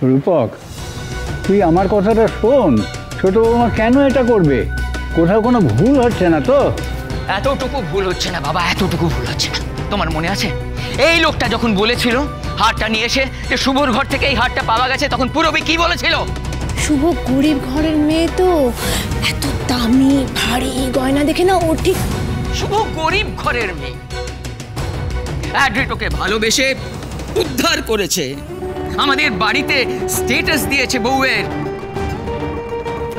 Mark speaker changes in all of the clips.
Speaker 1: রূপক, তুই আমার কথাটা শোন। ছোট বৌমা কেন এটা করবে? কোথাও কোনো ভুল হচ্ছে না তো?
Speaker 2: এতটুকু ভুল হচ্ছে না বাবা, এতটুকু ভুল হচ্ছে না। তোমার মনে আছে এই লোকটা যখন বলেছিল হারটা নিয়ে এসে যে শুভর ঘর থেকে এই হারটা পাওয়া গেছে, তখন পুরবী কি বলেছিল?
Speaker 3: শুভ গরিব ঘরের মেয়ে তো, এত দামি ভারী গয়না দেখে না ও ঠিক।
Speaker 2: শুভ গরিব ঘরের মেয়ে, অ্যাড্রিটোকে ভালোবেসে উদ্ধার করেছে, আমাদের বাড়িতে স্ট্যাটাস দিয়েছে বউয়ের।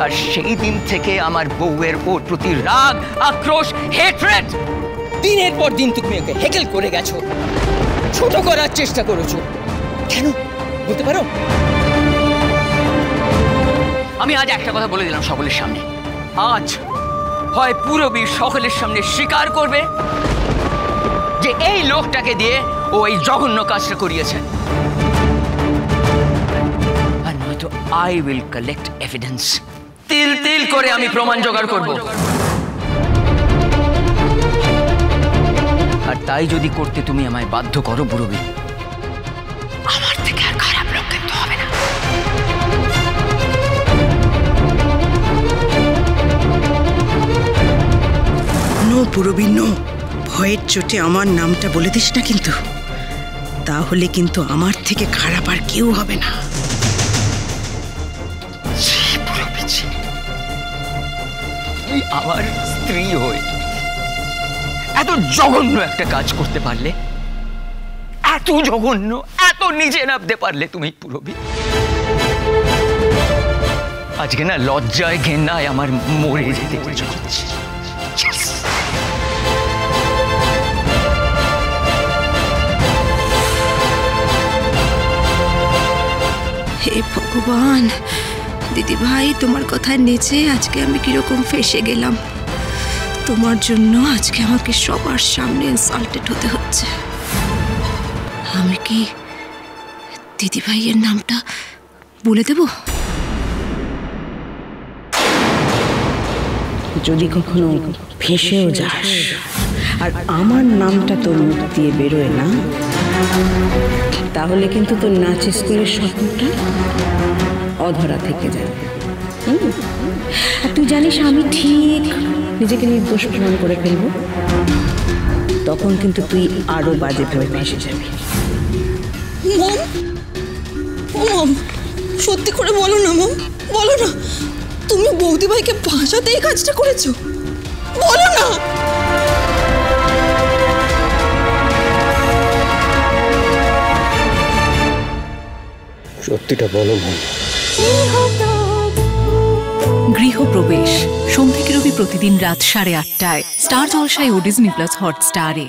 Speaker 2: আর সেই দিন থেকে আমার বউয়ের ওর প্রতি রাগ, আক্রোশ, হেট্রেড। দিনের পর দিন তুমি ওকে হেকেল করে গেছো, ছোট করার চেষ্টা করেছো। কেন বলতে পারো? আমি আজ একটা কথা বলে দিলাম সকলের সামনে, আজ হয় পুরবী সকলের সামনে স্বীকার করবে যে এই লোকটাকে দিয়ে ও এই জঘন্য কাজটা করিয়েছে, আর নয়তো আই উইল কালেক্ট এভিডেন্স। তিল তিল করে আমি প্রমাণ জোগাড় করব। আর তাই যদি করতে তুমি আমায় বাধ্য করো পুরবী, আমার থেকে আর খারাপ লোক কিন্তু হবে না।
Speaker 4: No Purabi, no. ভয়ের চোটে আমার নামটা বলে দিস না কিন্তু, তাহলে কিন্তু আমার থেকে খারাপ আর কেউ হবে না।
Speaker 2: আমার স্ত্রী হয়ে এত জঘন্য একটা কাজ করতে পারলে, এত জঘন্য, এত নিচে নামতে পারলে তুমি পুরবী। আজকে না লজ্জায় ঘেন্নায় আমার মরে যেতে ইচ্ছে করছে।
Speaker 4: হে ভগবান, দিদি ভাই তোমার কথায় নেচে আজকে আমি কিরকম ফেসে গেলাম। তোমার জন্য আজকে আমাকে সবার সামনে ইনসাল্টেড হতে হচ্ছে। আমি কি দিদি ভাইয়ের নামটা বলে দেব? যদি কখনো ফেসেও যাস আর আমার নামটা তোর মুখ দিয়ে বেরোয় না, তাহলে কিন্তু তোর নাচের স্কুলের স্বপ্নটা অধরা থেকে যাবে। আর তুই জানিস আমি ঠিক নিজেকে নির্দোষ প্রমাণ করে ফেলবো, তখন কিন্তু তুই আরো বাজেভাবে ফেসে যাবি।
Speaker 5: মম, ও মম, সত্যি করে বলো না মম, বলো না তুমি বৌদি ভাইকে ভাষাতে এই কাজটা করেছো, বলো না।
Speaker 1: সত্যিটা বলো মম।
Speaker 6: গৃহপ্রবেশ সোম থেকে রবি প্রতিদিন রাত 8:30টায় স্টার জলসায় ও ডিজনি প্লাস হটস্টারে।